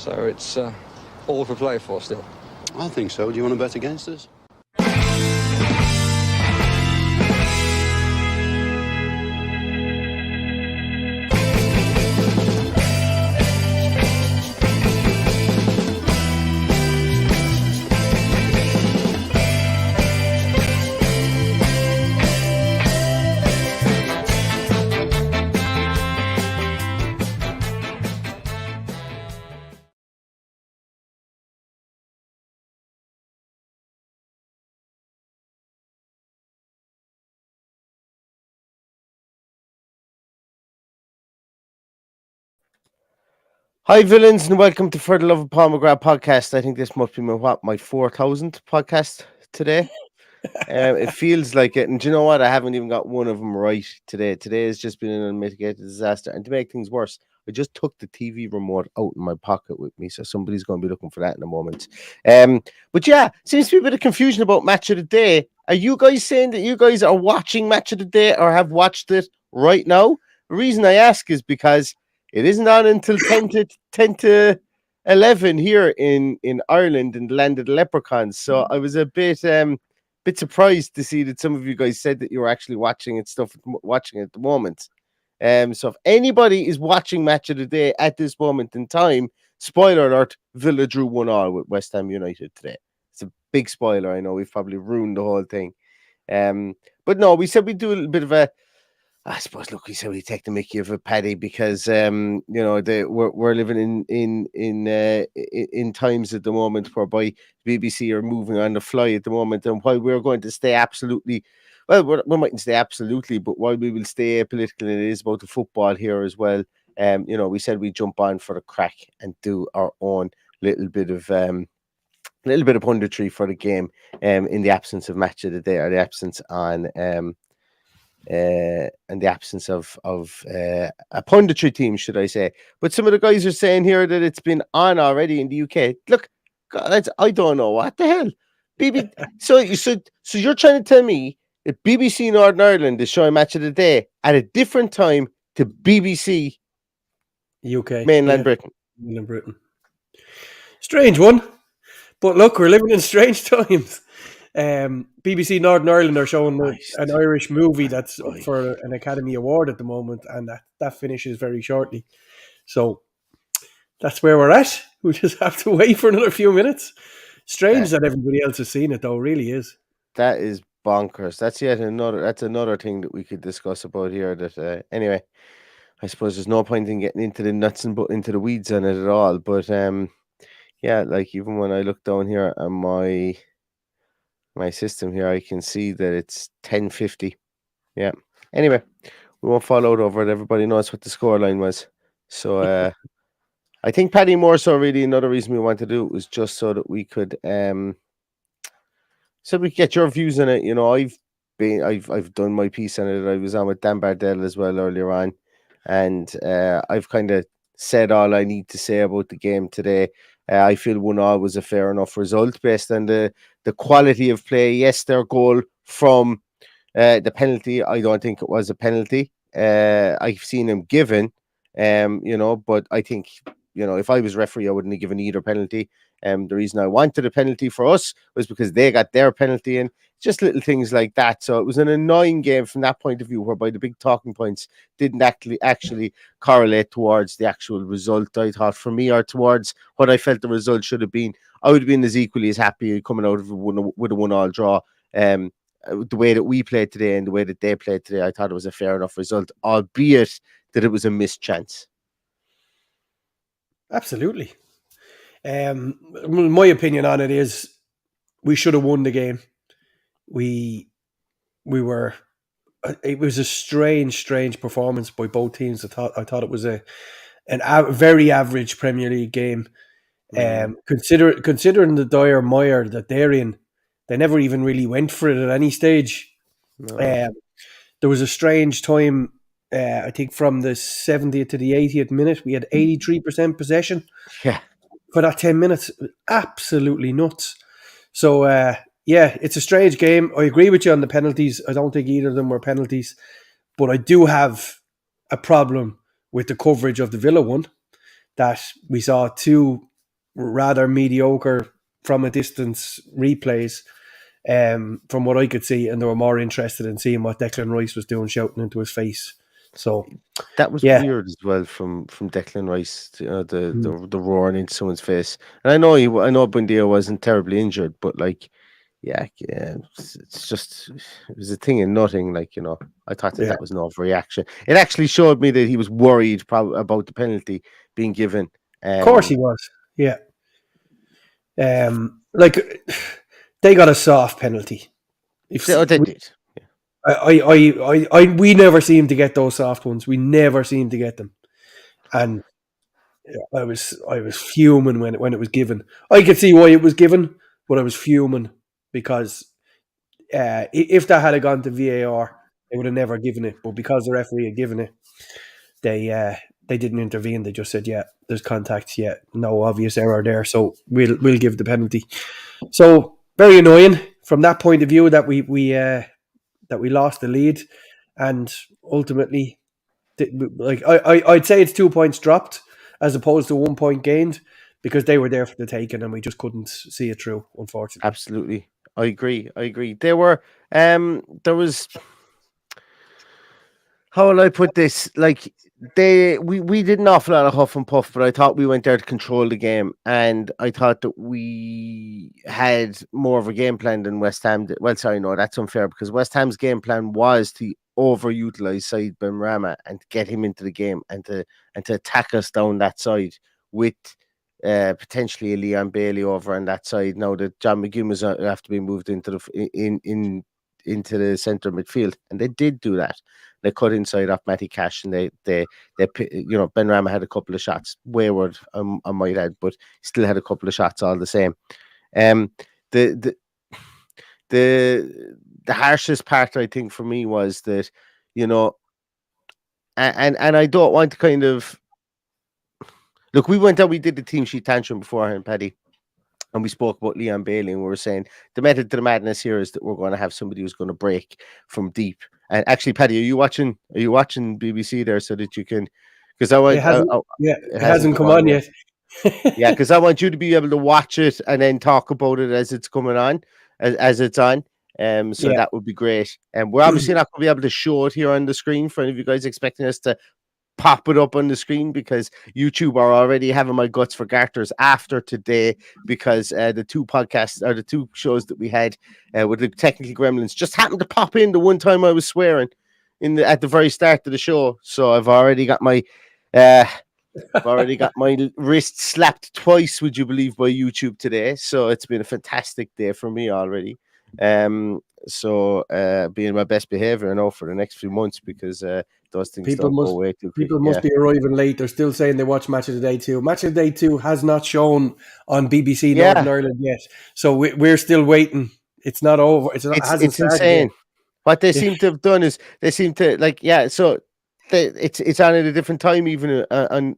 So it's all to play for still. I think so. Do you want to bet against us? Hi, villains, and welcome to For the Love of Paul McGrath podcast. I think this must be my 4,000th podcast today. It feels like it, and do you know what? I haven't even got one of them right today. Today has just been an unmitigated disaster, and to make things worse, I just took the TV remote out in my pocket with me, so somebody's going to be looking for that in a moment. But yeah, seems to be a bit of confusion about Match of the Day. Are you guys saying that you guys are watching Match of the Day or have watched it right now? The reason I ask is because it isn't on until 10 to 11 here in Ireland, in the land of the leprechauns. So I was a bit surprised to see that some of you guys said that you were actually watching it at the moment. So if anybody is watching Match of the Day at this moment in time, spoiler alert, Villa drew 1-1 with West Ham United today. It's a big spoiler. I know we've probably ruined the whole thing. But no, we said we'd do a little bit of a, I suppose, look, we said we take the mickey of a Paddy because we're living in times at the moment whereby BBC are moving on the fly at the moment, and while we're going to stay absolutely, well, we mightn't stay absolutely, but while we will stay apolitical, and it is about the football here as well. We said we'd jump on for the crack and do our own little bit of punditry for the game, in the absence of Match of the Day, or the absence on and the absence of a punditry team, should I say. But some of the guys are saying here that it's been on already in the UK. Look, God, I don't know what the hell. So you're trying to tell me that BBC Northern Ireland is showing Match of the Day at a different time to BBC UK, mainland Britain. Mainland Britain. Strange one. But look, we're living in strange times. BBC Northern Ireland are showing an Irish movie that's up for an Academy Award at the moment, and that finishes very shortly. So that's where we're at. We just have to wait for another few minutes. Strange that everybody else has seen it, though. It really is. That is bonkers. That's another thing that we could discuss about here. That anyway, I suppose there's no point in getting into the nuts and into the weeds on it at all. But yeah, like even when I look down here at my system here, I can see that it's 10:50. Yeah. Anyway, we won't fall out over it. Everybody knows what the scoreline was. So I think Paddy, more so really another reason we wanted to do it was just so that we could get your views on it. You know, I've done my piece on it. I was on with Dan Bardell as well earlier on, and I've kind of said all I need to say about the game today. I feel 1-1 was a fair enough result based on the quality of play. Yes, their goal from the penalty, I don't think it was a penalty. I've seen him given, but I think, if I was referee, I wouldn't have given either penalty. The reason I wanted a penalty for us was because they got their penalty in. Just little things like that. So it was an annoying game from that point of view, whereby the big talking points didn't actually correlate towards the actual result, I thought, for me, or towards what I felt the result should have been. I would have been as equally as happy coming out of it with a 1-1 draw. The way that we played today and the way that they played today, I thought it was a fair enough result, albeit that it was a missed chance. Absolutely. My opinion on it is we should have won the game. It was a strange performance by both teams. I thought it was a very average Premier League game. Considering the dire mire that they're in, they never even really went for it at any stage. No. There was a strange time, I think from the 70th to the 80th minute, we had 83% possession. Yeah. For that 10 minutes, absolutely nuts. So, it's a strange game. I agree with you on the penalties. I don't think either of them were penalties. But I do have a problem with the coverage of the Villa one, that we saw two rather mediocre from a distance replays. From what I could see, and they were more interested in seeing what Declan Rice was doing, shouting into his face. So that was weird as well from Declan Rice, the roaring into someone's face. And I know Buendia wasn't terribly injured, but like, it's just it was a thing in nothing. Like, I thought that was an overreaction. It actually showed me that he was worried about the penalty being given. Of course he was. Yeah. Like they got a soft penalty. They did. We never seem to get those soft ones. We never seem to get them, and I was fuming when it was given. I could see why it was given, but I was fuming because if that had gone to VAR, they would have never given it. But because the referee had given it, they didn't intervene. They just said, "Yeah, there's contact. Yeah, no obvious error there, so we'll give the penalty." So very annoying from that point of view that we lost the lead, and ultimately, like I'd say it's 2 points dropped as opposed to 1 point gained because they were there for the taking and we just couldn't see it through, unfortunately. Absolutely, I agree. There was. How will I put this? Like we did an awful lot of huff and puff, but I thought we went there to control the game, and I thought that we had more of a game plan than West Ham did. Well, sorry, no, that's unfair because West Ham's game plan was to overutilize Said Benrahma and to get him into the game and to attack us down that side with potentially a Leon Bailey over on that side. Now that John McGinn was have to be moved into the into the centre midfield, and they did do that. They cut inside off Matty Cash, and they Benrahma had a couple of shots, wayward, I might add, but still had a couple of shots all the same. The harshest part, I think, for me was that, and I don't want to kind of look. We went out, we did the team sheet tantrum beforehand, Paddy. And we spoke about Leon Bailey, and we were saying the method to the madness here is that we're going to have somebody who's going to break from deep. And actually, Paddy, are you watching BBC there so that you can? Because it hasn't come on yet. Yeah, because I want you to be able to watch it and then talk about it as it's coming on, as it's on. So that would be great. And we're obviously not going to be able to show it here on the screen for any of you guys expecting us to pop it up on the screen because YouTube are already having my guts for garters after today because the two podcasts or the two shows that we had with the technical gremlins just happened to pop in the one time I was swearing at the very start of the show. So I've already got my wrist slapped twice, would you believe, by YouTube today. So it's been a fantastic day for me already. So be in my best behavior for the next few months because those things don't go away too quick. People must be arriving late. They're still saying they watch Match of the Day 2. Match of the Day 2 has not shown on BBC Northern Ireland yet. So we're still waiting. It's not over. It's insane. Yet. What they seem to have done is they seem to so it's on at a different time even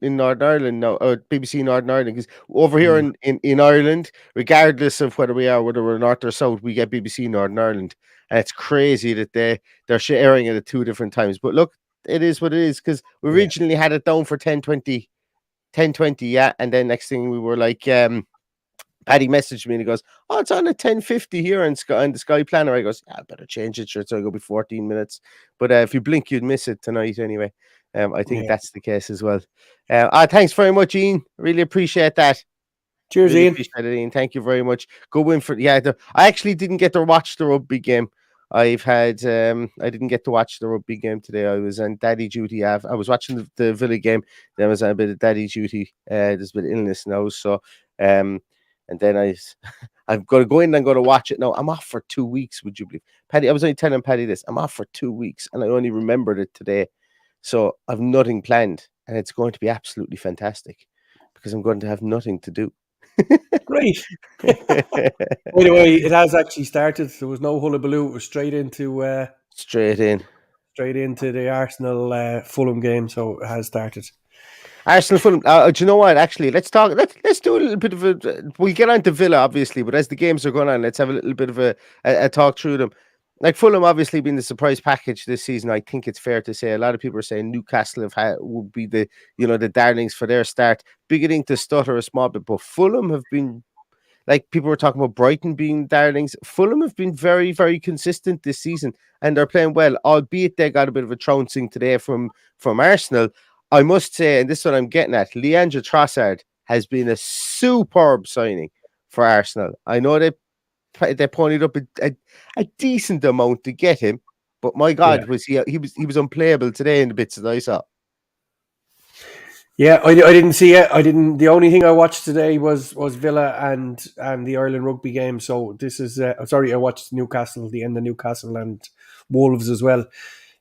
in Northern Ireland now, or BBC Northern Ireland, because over here in Ireland, regardless of whether we're north or south, we get BBC Northern Ireland, and it's crazy that they're sharing it at two different times. But look, it is what it is, because we originally had it down for 10:20, and then next thing we were like, Paddy messaged me and he goes, "Oh, it's on at 10:50 here on the Sky Planner." I goes, "I better change it, sure, so it'll be 14 minutes." But if you blink, you'd miss it tonight anyway. I think that's the case as well. Thanks very much, Ian. Really appreciate that. Cheers, really Ian. Appreciate it, Ian. Thank you very much. Go win for I actually didn't get to watch the rugby game. I didn't get to watch the rugby game today. I was on daddy duty. I was watching the Villa game. Then I was on a bit of daddy duty. There's a bit of illness now, so and then I've got to go in and I'm going to watch it now. I'm off for 2 weeks, would you believe? Paddy, I was only telling Paddy this. I'm off for 2 weeks and I only remembered it today. So I've nothing planned and it's going to be absolutely fantastic because I'm going to have nothing to do. Great. Anyway, it has actually started. There was no hullabaloo. It was straight into the Arsenal Fulham game. So it has started. Arsenal Fulham. Do you know what? Actually, let's talk. Let's do a little bit of a. We'll get on to Villa, obviously, but as the games are going on, let's have a little bit of a talk through them. like Fulham obviously been the surprise package this season. I think it's fair to say a lot of people are saying Newcastle would be the the darlings for their start, beginning to stutter a small bit, but Fulham have been. Like people were talking about Brighton being darlings. Fulham have been very, very consistent this season and they're playing well, albeit they got a bit of a trouncing today from Arsenal. I must say, and this is what I'm getting at, Leandro Trossard has been a superb signing for Arsenal. I know they ponied up a decent amount to get him, but my God, was he was unplayable today in the bits that I saw. Yeah, I didn't see it. The only thing I watched today was Villa and the Ireland rugby game. So this is sorry, I watched Newcastle, the end of Newcastle and Wolves as well.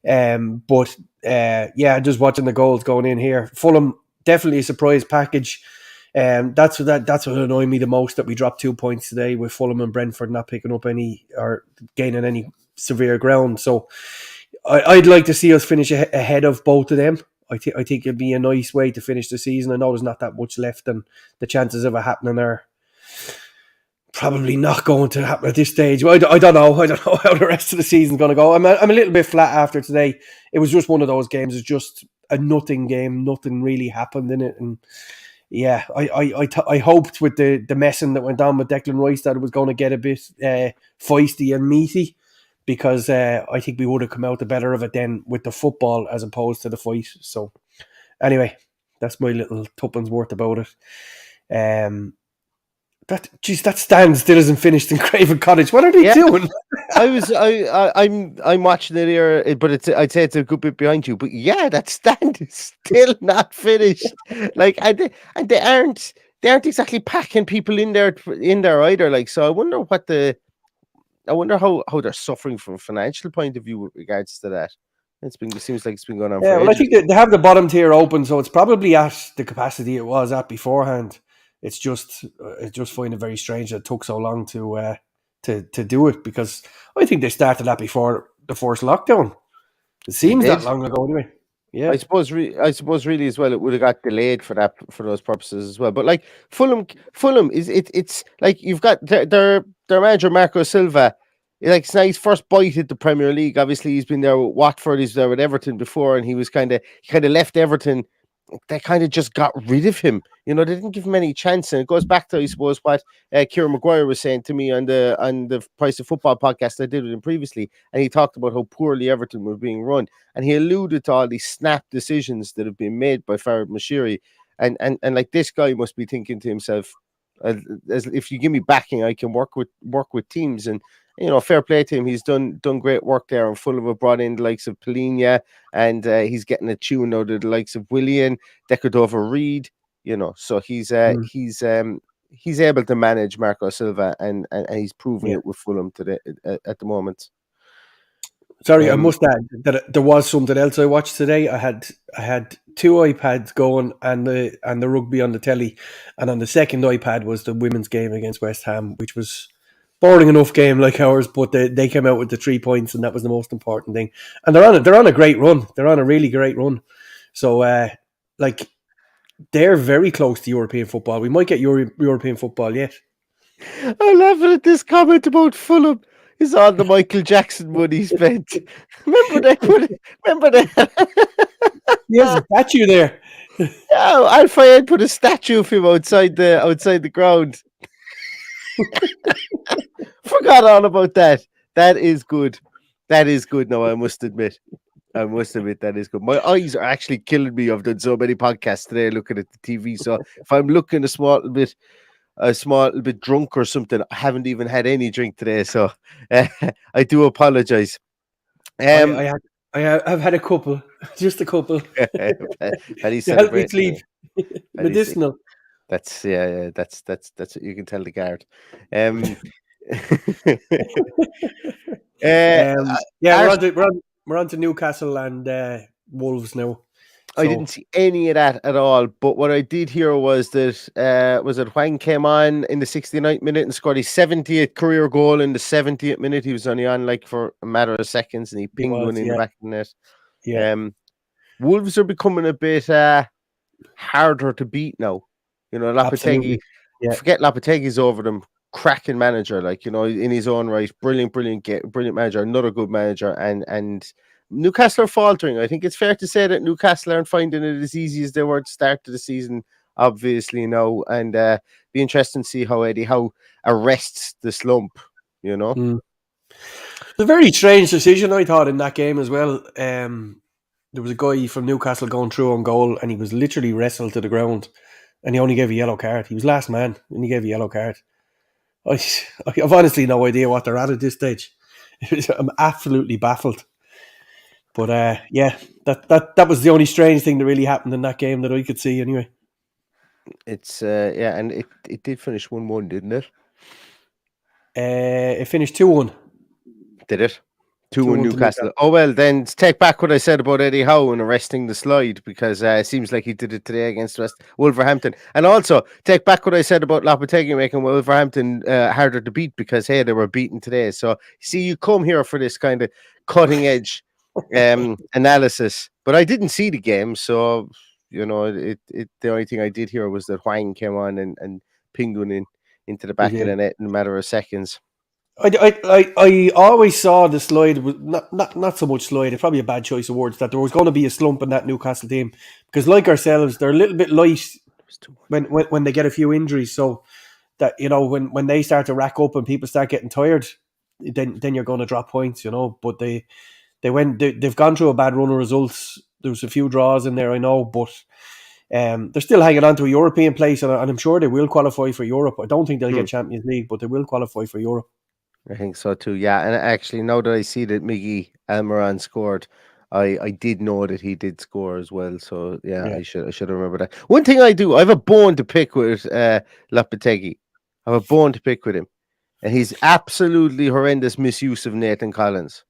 But just watching the goals going in here. Fulham definitely a surprise package. That's what annoyed me the most, that we dropped 2 points today with Fulham and Brentford not picking up any or gaining any severe ground. So I'd like to see us finish ahead of both of them. I think it'd be a nice way to finish the season. I know there's not that much left, and the chances of it happening are probably not going to happen at this stage. I don't know. I don't know how the rest of the season's going to go. I'm a little bit flat after today. It was just one of those games. It's just a nothing game. Nothing really happened in it, and yeah, I hoped with the messing that went on with Declan Rice that it was going to get a bit feisty and meaty, because I think we would have come out the better of it then with the football as opposed to the fight. So anyway, that's my little tuppence worth about it. That stand still isn't finished in Craven Cottage. What are they doing? I'm watching it here, but I'd say it's a good bit behind you. But yeah, that stand is still not finished. Like, and they aren't exactly packing people in there either. Like, so I wonder how they're suffering from a financial point of view with regards to that. It seems like it's been going on for ages. I think they have the bottom tier open, so it's probably at the capacity it was at beforehand. It's just find it very strange that it took so long to do it, because I think they started that before the first lockdown. It seems that long ago anyway. Yeah, I suppose really as well it would have got delayed for those purposes as well. But like Fulham is it's like you've got their manager Marco Silva. Like, it's not his first bite at the Premier League. Obviously, he's been there with Watford. He's there with Everton before, and he kind of left Everton. They kind of just got rid of him. They didn't give him any chance, and it goes back to, I suppose, what Kieran Maguire was saying to me on the Price of Football podcast I did with him previously, and he talked about how poorly Everton were being run, and he alluded to all these snap decisions that have been made by Farhad Moshiri, and like, this guy must be thinking to himself, as if you give me backing, I can work with teams. And fair play to him. He's done great work there. And Fulham have brought in the likes of Polina, and he's getting a tune out of the likes of Willian, Decordova Reid. So he's able to manage Marco Silva, and he's proving it with Fulham today at the moment. Sorry, I must add that there was something else I watched today. I had two iPads going and the rugby on the telly, and on the second iPad was the women's game against West Ham, which was boring enough game like ours, but they came out with the 3 points, and that was the most important thing. And they're on a great run. They're on a really great run. So they're very close to European football. We might get European football yet. I'm laughing at this comment about Fulham. Is all the Michael Jackson money spent. Remember that? There's a statue there. Yeah, Al Fayed put a statue of him outside the ground. Forgot all about that. That is good. No, I must admit that is good. My eyes are actually killing me. I've done so many podcasts today looking at the TV. So if I'm looking a small little bit drunk or something, I haven't even had any drink today. So I do apologize. I have had a couple, just a couple. Paddy to help me sleep. Medicinal. That's what you can tell the guard. We're on to Newcastle and Wolves now. So, I didn't see any of that at all, but what I did hear was that Hwang came on in the 69th minute and scored his 70th career goal in the 70th minute. He was only on like for a matter of seconds, and he pinged one in the back of the net. Yeah. Wolves are becoming a bit harder to beat now. Lopetegui. Yeah. Forget Lopetegui's over them. cracking manager, like, in his own right. Brilliant manager, another good manager, and Newcastle are faltering. I think it's fair to say that Newcastle aren't finding it as easy as they were at the start of the season, obviously now, and be interesting to see how Eddie Howe arrests the slump. It's a very strange decision, I thought, in that game as well. There was a guy from Newcastle going through on goal, and he was literally wrestled to the ground, and he only gave a yellow card. He was last man, and he gave a yellow card. I've honestly no idea what they're at this stage. I'm absolutely baffled. But that was the only strange thing that really happened in that game that I could see anyway. It's and it did finish 1-1, didn't it? It finished 2-1. Did it? 2-1 Newcastle. Oh, well, then take back what I said about Eddie Howe and arresting the slide, because it seems like he did it today against Wolverhampton. And also, take back what I said about Lopetegui making Wolverhampton harder to beat, because, hey, they were beaten today. So, see, you come here for this kind of cutting-edge analysis. But I didn't see the game, so, the only thing I did hear was that Hwang came on and pinged one into the back of the net in a matter of seconds. I always saw the slide was not so much slide. It's probably a bad choice of words, that there was going to be a slump in that Newcastle team, because, like ourselves, they're a little bit light when they get a few injuries. So that when they start to rack up and people start getting tired, then you're going to drop points. But they've gone through a bad run of results. There was a few draws in there, I know, but they're still hanging on to a European place, and I'm sure they will qualify for Europe. I don't think they'll get Champions League, but they will qualify for Europe. I think so too, yeah. And actually, now that I see that Miggy Almiron scored, I did know that he did score as well. So yeah. I should remember that. One thing I have a bone to pick with Lopetegui. I have a bone to pick with him, and he's absolutely horrendous misuse of Nathan Collins.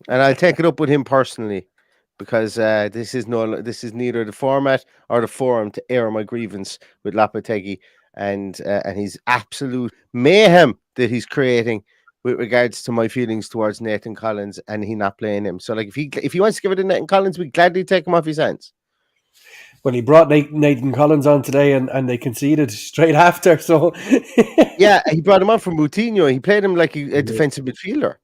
And I'll take it up with him personally, because this is neither the format or the forum to air my grievance with Lopetegui. And his absolute mayhem that he's creating with regards to my feelings towards Nathan Collins, and he not playing him. So, like, if he wants to give it to Nathan Collins, we'd gladly take him off his hands. Well, he brought Nathan Collins on today, and they conceded straight after. So yeah, he brought him on from Moutinho. He played him like a defensive midfielder.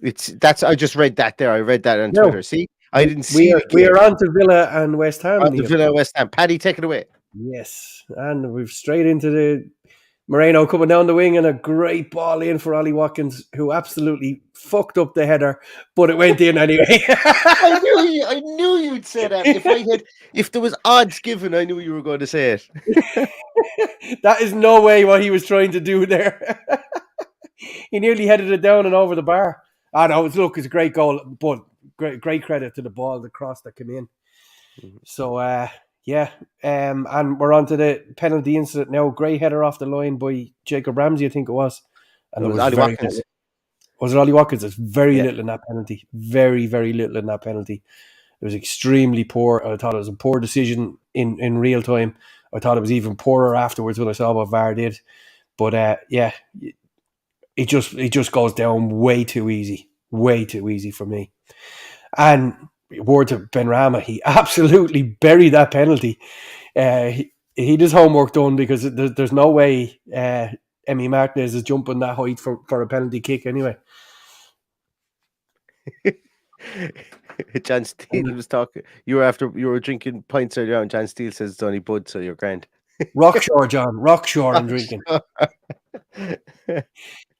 I just read that there. I read that on Twitter. See, I didn't see. We are on to Villa and West Ham. On to Villa and West Ham. Paddy, take it away. Yes, and we've straight into the Moreno coming down the wing, and a great ball in for Ollie Watkins, who absolutely fucked up the header, but it went in anyway. I knew you'd say that. If there was odds given, I knew you were going to say it. That is no way what he was trying to do there. He nearly headed it down and over the bar. It's a great goal, but great credit to the ball, the cross that came in. So, and we're on to the penalty incident now. Great header off the line by Jacob Ramsey, I think it was. And it was Ollie Watkins. Was it Ollie Watkins? There's very little in that penalty. Very, very little in that penalty. It was extremely poor. I thought it was a poor decision in real time. I thought it was even poorer afterwards when I saw what VAR did. But it just goes down way too easy for me. And word to Benrahma, he absolutely buried that penalty. He did his homework done, because there's no way Emi Martinez is jumping that height for a penalty kick anyway. John Steele was talking. You were drinking pints earlier on. John Steele says it's only Bud, so you're grand. Rockshore, John. Rockshore I'm drinking.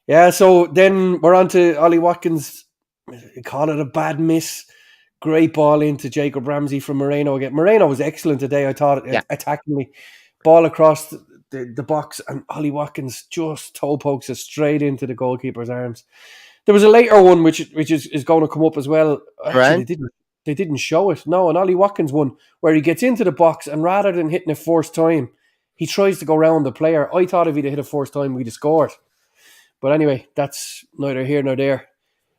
Yeah, so then we're on to Ollie Watkins. Call it a bad miss. Great ball into Jacob Ramsey from Moreno again. Moreno was excellent today, I thought, attackingly. Ball across the box, and Ollie Watkins just toe pokes it straight into the goalkeeper's arms. There was a later one which is going to come up as well. Actually, they didn't show it. No, an Ollie Watkins one where he gets into the box, and rather than hitting it first time, he tries to go round the player. I thought if he'd hit it first time, we'd have scored. But anyway, that's neither here nor there.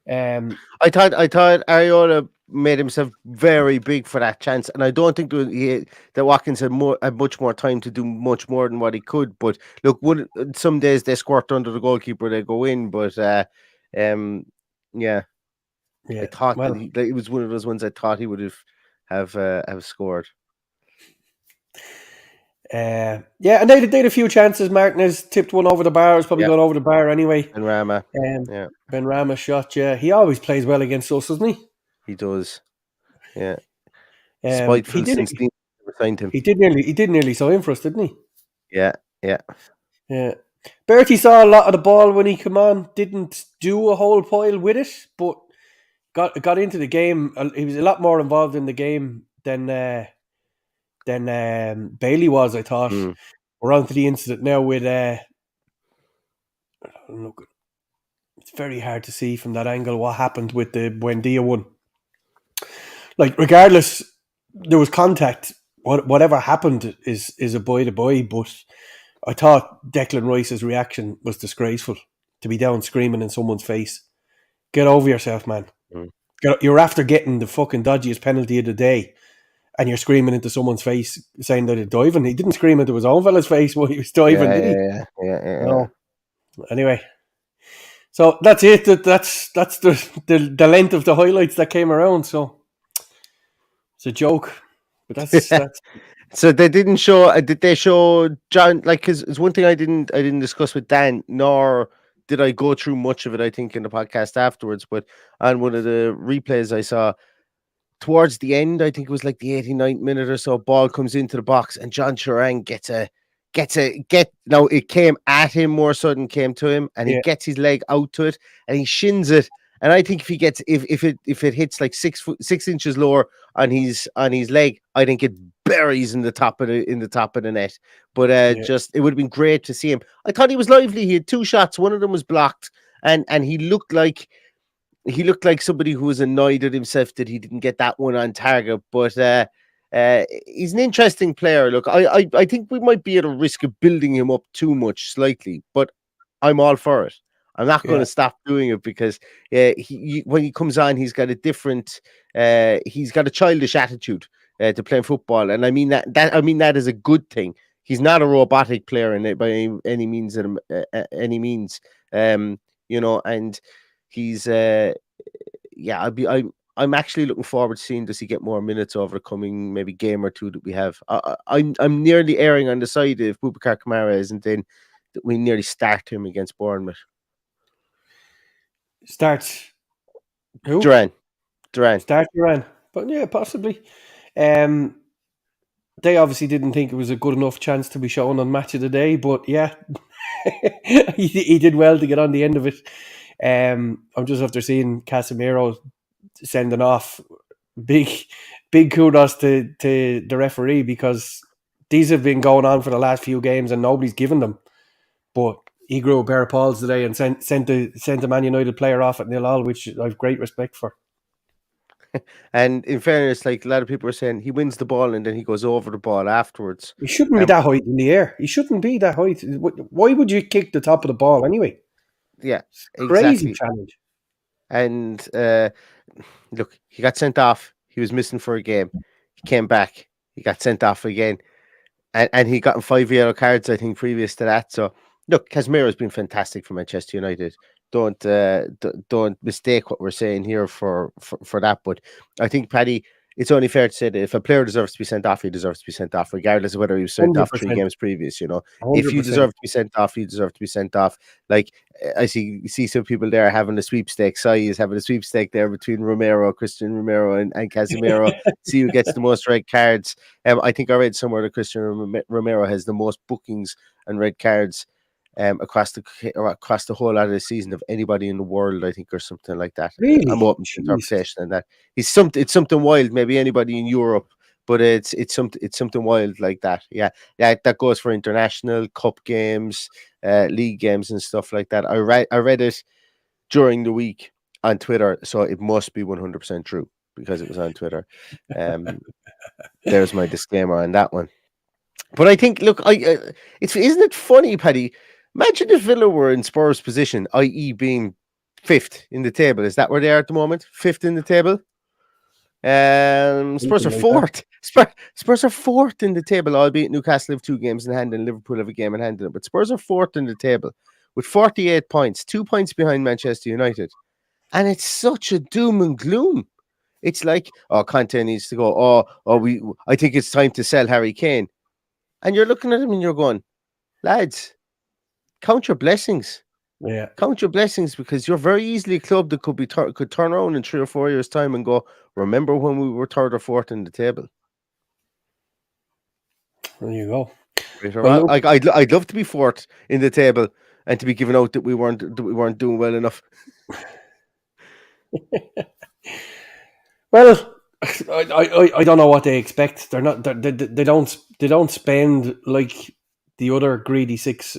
I thought Areola made himself very big for that chance, and I don't think that Watkins had much more time to do much more than what he could. But look, some days they squirt under the goalkeeper, they go in. But I thought that it was one of those ones I thought he would have scored. Yeah, and they had a few chances. Martinez tipped one over the bar. It's probably gone over the bar anyway. And Rama. Ben Rama shot. Yeah, he always plays well against us, doesn't he? He does. Yeah. He Spiteful did. since Dean signed him. He did nearly sign for us, didn't he? Yeah. Yeah. Yeah. Bertie saw a lot of the ball when he came on. Didn't do a whole pile with it, but got into the game. He was a lot more involved in the game than Bailey was, I thought. We're on to the incident now with look, it's very hard to see from that angle what happened with the Buendia one. Like, regardless, there was contact. Whatever happened is a boy to boy, but I thought Declan Rice's reaction was disgraceful. To be down screaming in someone's face. Get over yourself, man. You're after getting the fucking dodgiest penalty of the day, and you're screaming into someone's face saying that he's diving. He didn't scream into his own fella's face while he was diving, did he? Yeah. No. Anyway, so that's it. That's the length of the highlights that came around. So it's a joke, but that's So they didn't show. Did they show John? Like, because it's one thing I didn't discuss with Dan, nor did I go through much of it. I think in the podcast afterwards, but on one of the replays I saw towards the end, I think it was like the 89th minute or so, ball comes into the box and John Turan gets now it came at him more so than came to him, and he gets his leg out to it and he shins it. And I think if he gets if it hits like 6 inches lower on his leg, I think it buries in the top of the net. But just it would have been great to see him. I thought he was lively. He had 2 shots. One of them was blocked, and he looked like somebody who was annoyed at himself that he didn't get that one on target. But he's an interesting player. Look, I think we might be at a risk of building him up too much slightly, but I'm all for it. I'm not going to stop doing it because when he comes on, he's got a different, he's got a childish attitude to playing football, and I mean that is a good thing. He's not a robotic player in it by any means. And he's I'm actually looking forward to seeing does he get more minutes over the coming maybe game or two that we have. I'm nearly erring on the side if Boubacar Kamara isn't in, that we nearly start him against Bournemouth. Start who? Duran. Start Duran. But yeah, possibly. They obviously didn't think it was a good enough chance to be shown on Match of the Day, but yeah, he did well to get on the end of it. I'm just after seeing Casemiro sending off big kudos to the referee, because these have been going on for the last few games and nobody's given them. But he grew a pair of paws today and sent the Man United player off at 0-0, which I have great respect for. And in fairness, like a lot of people are saying, he wins the ball and then he goes over the ball afterwards. He shouldn't be that height in the air. He shouldn't be that height. Why would you kick the top of the ball anyway? Yeah, crazy exactly. challenge. And look, he got sent off. He was missing for a game. He came back. He got sent off again. And he got 5 yellow cards, I think, previous to that. So, look, Casemiro's been fantastic for Manchester United. Don't mistake what we're saying here for that. But I think, Paddy, it's only fair to say that if a player deserves to be sent off, he deserves to be sent off, regardless of whether he was sent 100%. Off 3 games previous. 100%. If you deserve to be sent off, you deserve to be sent off. Like, I see some people there having a sweepstake. Sai is having a sweepstake there between Christian Romero and Casemiro. See who gets the most red cards. I think I read somewhere that Christian Romero has the most bookings and red cards across the whole lot of the season of anybody in the world, I think, or something like that. Really? I'm open to interpretation and that. It's something wild. Maybe anybody in Europe, but it's something wild like that. Yeah, that goes for international cup games, league games, and stuff like that. I read it during the week on Twitter, so it must be 100% true because it was on Twitter. There's my disclaimer on that one. But I think, look, isn't it funny, Paddy? Imagine if Villa were in Spurs' position, i.e. being 5th in the table. Is that where they are at the moment? 5th in the table? Spurs are 4th. Spurs are 4th in the table, albeit Newcastle have 2 games in hand and Liverpool have a game in hand. But Spurs are 4th in the table with 48 points, 2 points behind Manchester United. And it's such a doom and gloom. It's like, Conte needs to go. I think it's time to sell Harry Kane. And you're looking at them and you're going, lads, count your blessings. Yeah. Count your blessings, because you're very easily a club that could turn around in 3 or 4 years' time and go, remember when we were third or fourth in the table? There you go. Well, I'd love to be fourth in the table and to be given out that we weren't doing well enough. Well, I don't know what they expect. They're not. They don't spend like the other greedy six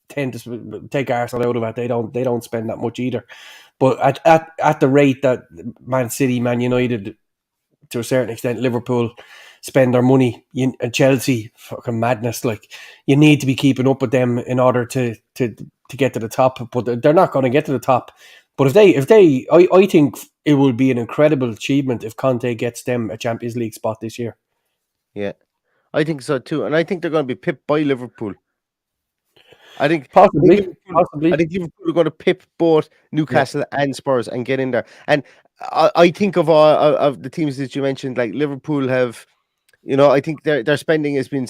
tend to take Arsenal out of it. They don't spend that much either. But at the rate that Man City, Man United, to a certain extent, Liverpool spend their money, and Chelsea, fucking madness. Like, you need to be keeping up with them in order to get to the top. But they're not going to get to the top. But I think it will be an incredible achievement if Conte gets them a Champions League spot this year. Yeah, I think so too, and I think they're going to be pipped by Liverpool. I think Possibly. I think Liverpool are going to pip both Newcastle and Spurs and get in there. And I think of all of the teams that you mentioned, like Liverpool have, I think their spending has been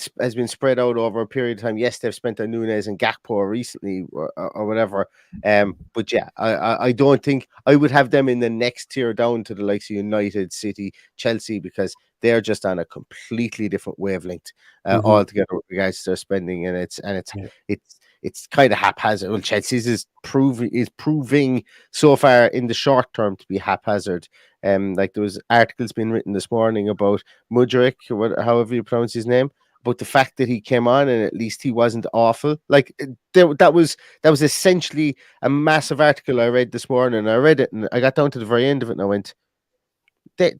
spread out over a period of time. Yes, they've spent on Nunes and Gakpo recently or whatever. But yeah, I don't think I would have them in the next tier down to the likes of United, City, Chelsea, because they're just on a completely different wavelength altogether with regards to their spending, and it's kind of haphazard. Well, Chelsea's is proving so far in the short term to be haphazard. Like there was articles being written this morning about Mudryk, or however you pronounce his name, about the fact that he came on and at least he wasn't awful. Like that was essentially a massive article I read this morning. I read it and I got down to the very end of it and I went, they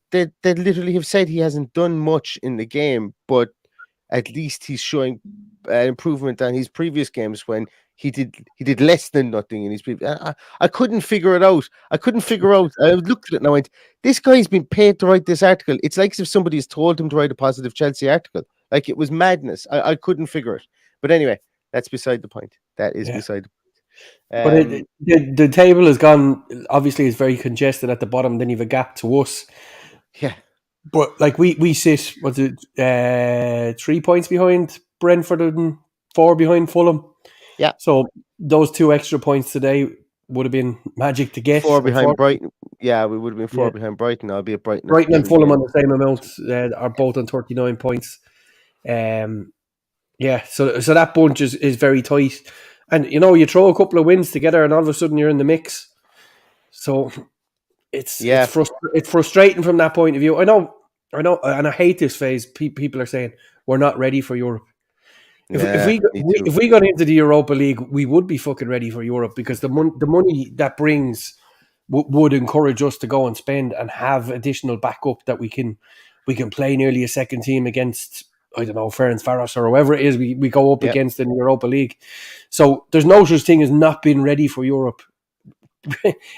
literally have said he hasn't done much in the game, but at least he's showing improvement on his previous games when he did less than nothing in his previous. I couldn't figure it out. I looked at it and I went, this guy's been paid to write this article. It's like as if somebody's told him to write a positive Chelsea article. Like, it was madness. I couldn't figure it. But anyway, that's beside the point. That is beside the point. But the table has gone, obviously it's very congested at the bottom, then you have a gap to us. Yeah. But like we sit, 3 points behind Brentford and 4 behind Fulham. Yeah. So those 2 extra points today would have been magic to get. 4 behind Brighton. Yeah, we would have been 4 behind Brighton. I'll be at Brighton. Brighton and Fulham on the same amount are both on 39 points. So that bunch is very tight. And, you throw a couple of wins together and all of a sudden you're in the mix. So it's frustrating from that point of view. I know, and I hate this phase. People are saying we're not ready for Europe. If we got into the Europa League, we would be fucking ready for Europe, because the money that brings would encourage us to go and spend and have additional backup that we can play nearly a second team against, I don't know, Ferencváros or whoever it is we go up against in the Europa League. So there's no such thing as not being ready for Europe.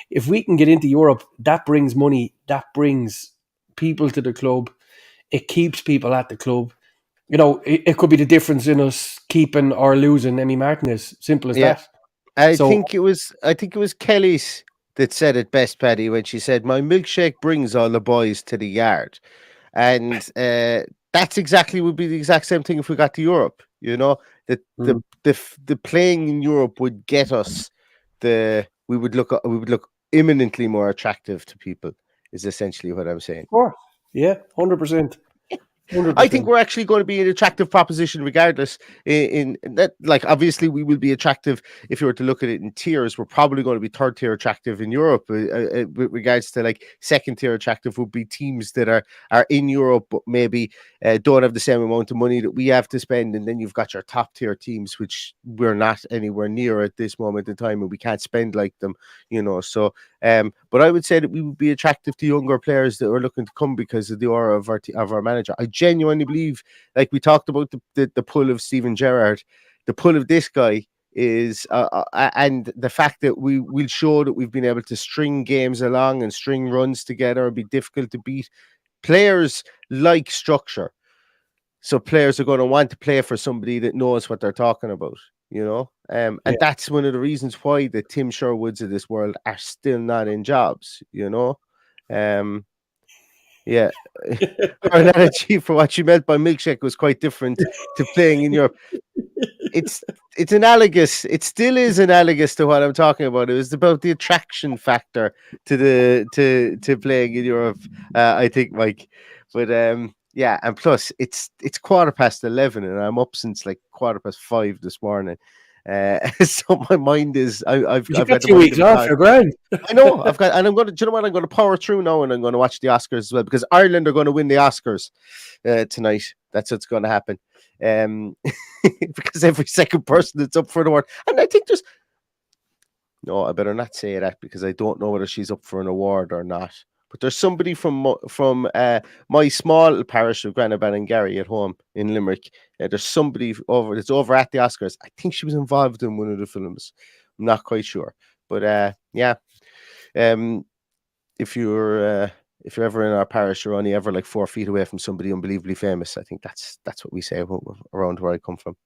If we can get into Europe, that brings money, that brings people to the club, it keeps people at the club. It could be the difference in us keeping or losing Emi Martinez. Simple as that. I think it was Kelly's that said it best, Paddy, when she said, "My milkshake brings all the boys to the yard," and that's would be the exact same thing if we got to Europe. The playing in Europe would get us we would look imminently more attractive to people. Is essentially what I'm saying. Of course, 100%. 100%. I think we're actually going to be an attractive proposition regardless. In that, like, obviously we will be attractive if you were to look at it in tiers. We're probably going to be third tier attractive in Europe. With regards to like second tier attractive would be teams that are in Europe but maybe don't have the same amount of money that we have to spend, and then you've got your top tier teams which we're not anywhere near at this moment in time, and we can't spend like them. So but I would say that we would be attractive to younger players that are looking to come because of the aura of our manager. I genuinely believe, like we talked about the pull of Steven Gerrard, the pull of this guy is and the fact that we will show that we've been able to string games along and string runs together and be difficult to beat. Players like structure, so players are going to want to play for somebody that knows what they're talking about. And that's one of the reasons why the Tim Sherwoods of this world are still not in jobs. Yeah. Her analogy for what she meant by milkshake was quite different to playing in Europe. It's analogous. It still is analogous to what I'm talking about. It was about the attraction factor to to playing in Europe. I think, Mike. But yeah, and plus it's 11:15, and I'm up since like 5:15 this morning. So my mind is I've You got got the 2 mind weeks of a off. cloud. You're grand. I know I've got, and I'm going to. Do you know what? I'm going to power through now, and I'm going to watch the Oscars as well because Ireland are going to win the Oscars tonight. That's what's going to happen. Because every second person that's up for an award, and I think there's no, I better not say that because I don't know whether she's up for an award or not. But there's somebody from my small parish of Granaballingary at home in Limerick. There's somebody over that's over at the Oscars. I think she was involved in one of the films. I'm not quite sure, but yeah. If you're ever in our parish, you're only ever like 4 feet away from somebody unbelievably famous. I think that's what we say around where I come from.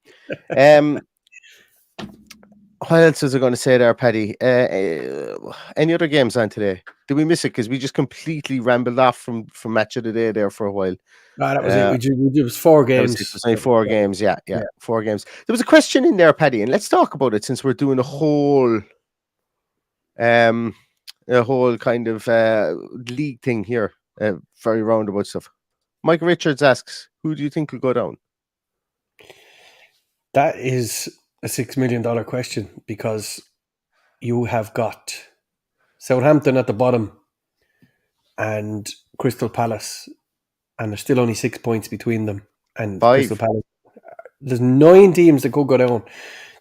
What else was I going to say there, Paddy? Any other games on today? Did we miss it? Because we just completely rambled off from match of the day there for a while. That was it. It was 4 games. It was only 4 games. Yeah, 4 games. There was a question in there, Paddy, and let's talk about it since we're doing a whole kind of league thing here. Very roundabout stuff. Mike Richards asks, who do you think will go down? That is a $6 million question because you have got Southampton at the bottom and Crystal Palace, and there's still only 6 points between them and 5. Crystal Palace. There's 9 teams that could go down.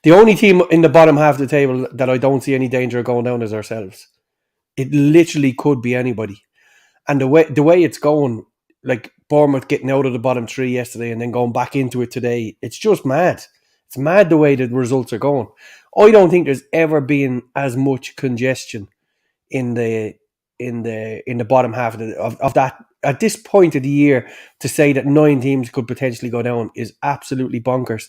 The only team in the bottom half of the table that I don't see any danger of going down is ourselves. It literally could be anybody. And the way it's going, like Bournemouth getting out of the bottom 3 yesterday and then going back into it today, it's just mad. It's mad the way the results are going. I don't think there's ever been as much congestion in the bottom half of that at this point of the year. To say that 9 teams could potentially go down is absolutely bonkers.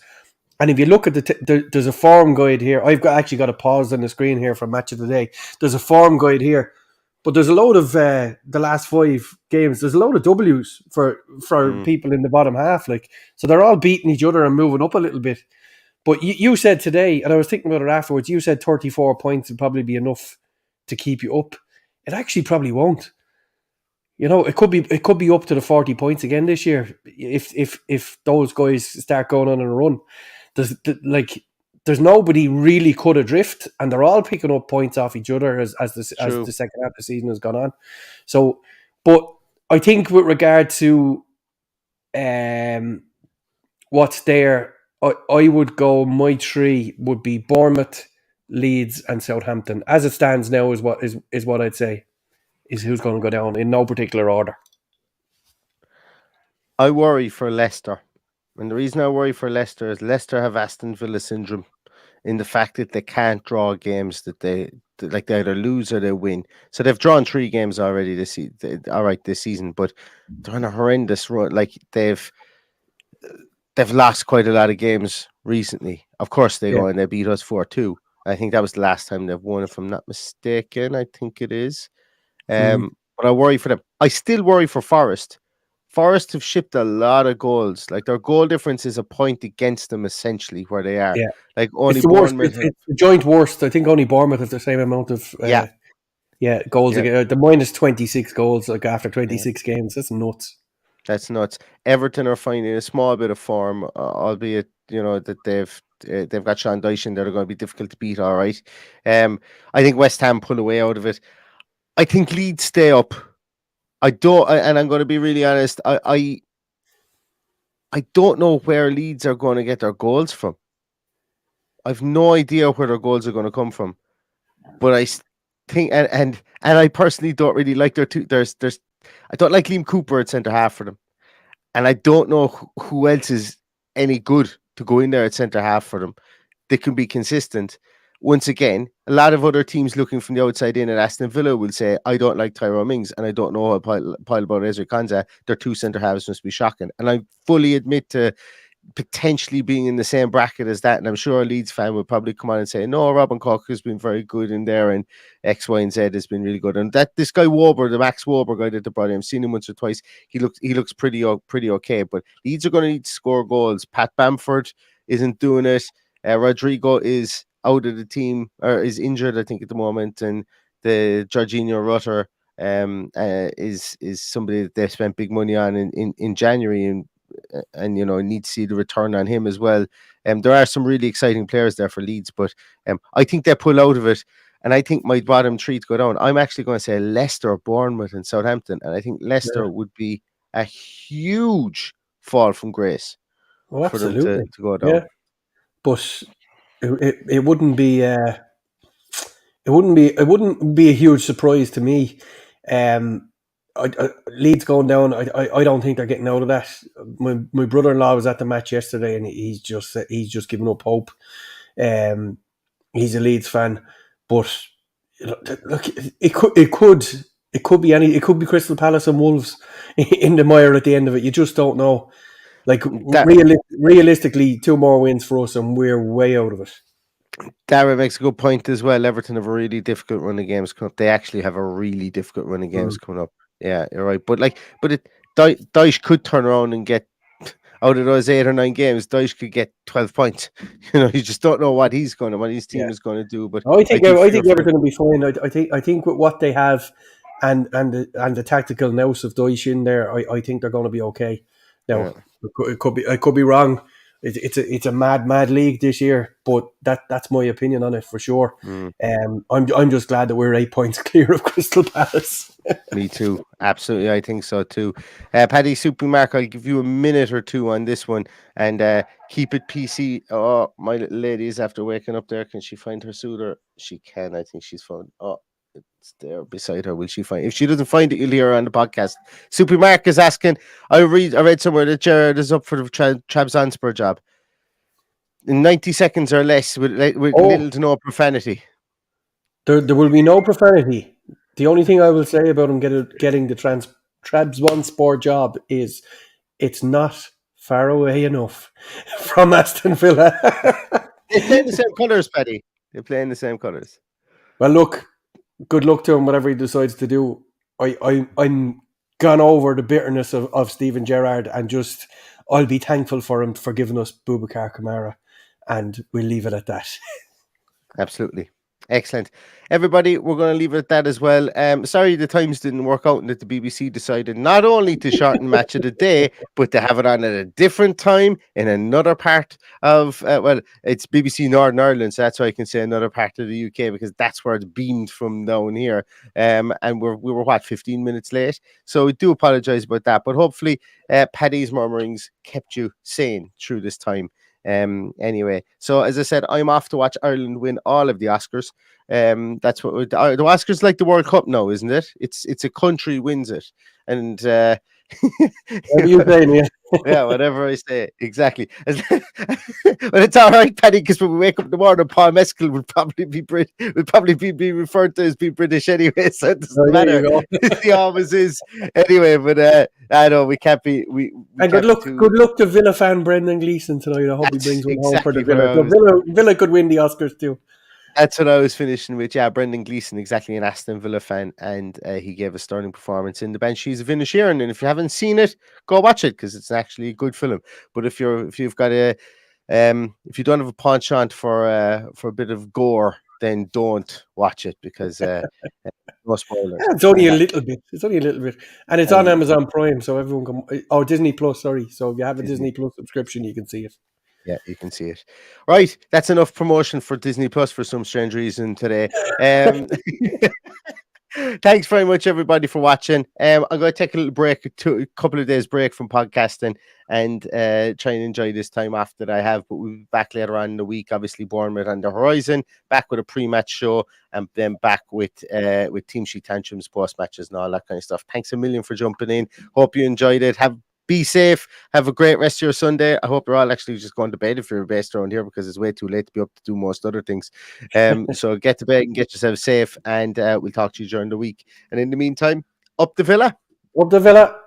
And if you look at there's a form guide here. I've actually got a pause on the screen here for Match of the Day. There's a form guide here, but there's a load of the last 5 games. There's a load of W's for people in the bottom half, like, so they're all beating each other and moving up a little bit. But you said today, and I was thinking about it afterwards, you said 34 points would probably be enough to keep you up. It actually probably won't. You know, it could be up to the 40 points again this year if those guys start going on a run. There's nobody really cut adrift, and they're all picking up points off each other as the second half of the season has gone on. So, but I think with regard to what's there, I would go, my 3 would be Bournemouth, Leeds and Southampton. As it stands now is what I'd say is who's going to go down in no particular order. I worry for Leicester. And the reason I worry for Leicester is Leicester have Aston Villa syndrome in the fact that they can't draw games that they either lose or they win. So they've drawn 3 games already this season, but they're on a horrendous run. Like they've lost quite a lot of games recently. Of course, they go and they beat us 4-2. I think that was the last time they've won, if I'm not mistaken. I think it is. But I worry for them. I still worry for Forest. Forest have shipped a lot of goals. Like their goal difference is a point against them, essentially, where they are. Yeah. Like only it's the worst. It's the joint worst. I think only Bournemouth have the same amount of goals. The minus 26 goals like after 26 games. That's nuts. That's nuts. Everton are finding a small bit of form, albeit that they've got Sean Dyche. They're going to be difficult to beat. All right. I think West Ham pull away out of it. I think Leeds stay up. And I'm going to be really honest. I don't know where Leeds are going to get their goals from. I've no idea where their goals are going to come from. But I think, and I personally don't really like their two. I don't like Liam Cooper at centre half for them, and I don't know who else is any good to go in there at centre half for them. They can be consistent. Once again, a lot of other teams looking from the outside in at Aston Villa will say, I don't like Tyrone Mings and I don't know how pile about Ezra Konsa. Their 2 centre halves must be shocking. And I fully admit to potentially being in the same bracket as that. And I'm sure a Leeds fan would probably come on and say, no, Robin Koch has been very good in there, and X, Y, and Z has been really good. And that this guy Wober, the Max Wober guy that they brought in, I've seen him once or twice. He looks pretty okay. But Leeds are going to need to score goals. Pat Bamford isn't doing it. Rodrigo is out of the team, or is injured, I think, at the moment. And the Jorginho Rutter is somebody that they spent big money on in January, and need to see the return on him as well. There are some really exciting players there for Leeds, but I think they pull out of it, and I think my bottom three to go down, I'm actually going to say Leicester, Bournemouth, and Southampton, and I think Leicester would be a huge fall from grace for them to go down. Yeah. But it wouldn't be it wouldn't be a huge surprise to me. Leeds going down, I don't think they're getting out of that. My brother-in-law was at the match yesterday, and he's just given up hope. He's a Leeds fan, but look, it could be it could be Crystal Palace and Wolves in the mire at the end of it. You just don't know. Like realistically, 2 more wins for us, and we're way out of it. Darren makes a good point as well. Everton have a really difficult run of games coming up. They actually have a really difficult run of games coming up. Yeah, you're right. But Dyche could turn around and get out of those 8 or 9 games. Dyche could get 12 points. You just don't know what his team is going to do. But I think Everton will be fine. I think with what they have and the tactical nous of Dyche in there, I think they're going to be okay. Now it could be wrong. It's a mad league this year, but that's my opinion on it for sure. I'm just glad that we're 8 points clear of Crystal Palace. Me too, absolutely. I think so too. Paddy Supermark, I'll give you a minute or two on this one, and keep it PC. Oh, my little lady is after waking up there. Can she find her suitor? She can. I think she's found. Oh, it's there beside her. Will she find? If she doesn't find it, you'll hear her on the podcast. Supermark is asking. I read somewhere that Jared is up for the Trabzonspor job in 90 seconds or less with little to no profanity. There will be no profanity. The only thing I will say about him getting the Trabzonspor job is it's not far away enough from Aston Villa. They play in the same colours, Paddy. They play in the same colours. Well, look, good luck to him, whatever he decides to do. I'm gone over the bitterness of Steven Gerrard, and just I'll be thankful for him for giving us Boubacar Kamara, and we'll leave it at that. Absolutely. Excellent. Everybody, we're going to leave it at that as well. Sorry the times didn't work out and that the BBC decided not only to shorten Match of the Day, but to have it on at a different time in another part of, it's BBC Northern Ireland, so that's why I can say another part of the UK, because that's where it's beamed from down here. And we were 15 minutes late? So we do apologise about that, but hopefully Paddy's murmurings kept you sane through this time. Anyway, so as I said, I'm off to watch Ireland win all of the Oscars. That's what the Oscars like the World Cup now, isn't it? It's a country wins it, and what are you saying? Yeah, whatever I say, exactly. But it's all right, Paddy, because when we wake up in the morning, Paul Mescal would probably be referred to as being British anyway, so it doesn't matter. He always is anyway. But I know we can't be. And good luck to Villa fan Brendan Gleeson tonight. I hope he brings one home for the Villa. So Villa could win the Oscars too. That's what I was finishing with. Yeah, Brendan Gleeson, exactly, an Aston Villa fan, and he gave a sterling performance in The Banshees of Inisherin. And if you haven't seen it, go watch it, because it's actually a good film. But if you've got if you don't have a penchant for a bit of gore, then don't watch it, because no spoilers. It's only a little bit. And it's on Amazon Prime, so everyone can. Oh, Disney Plus. Sorry. So if you have a Disney Plus subscription, you can see it. Yeah, you can see it. Right, that's enough promotion for Disney Plus for some strange reason today. Thanks very much, everybody, for watching. I'm going to take a little break, a couple of days break from podcasting, and try and enjoy this time off that I have. But we'll be back later on in the week. Obviously, Bournemouth on the horizon. Back with a pre-match show, and then back with Team Sheet Tantrums, post-matches, and all that kind of stuff. Thanks a million for jumping in. Hope you enjoyed it. Be safe. Have a great rest of your Sunday. I hope you're all actually just going to bed if you're based around here, because it's way too late to be up to do most other things. So get to bed and get yourself safe, and we'll talk to you during the week. And in the meantime, up the Villa. Up the Villa.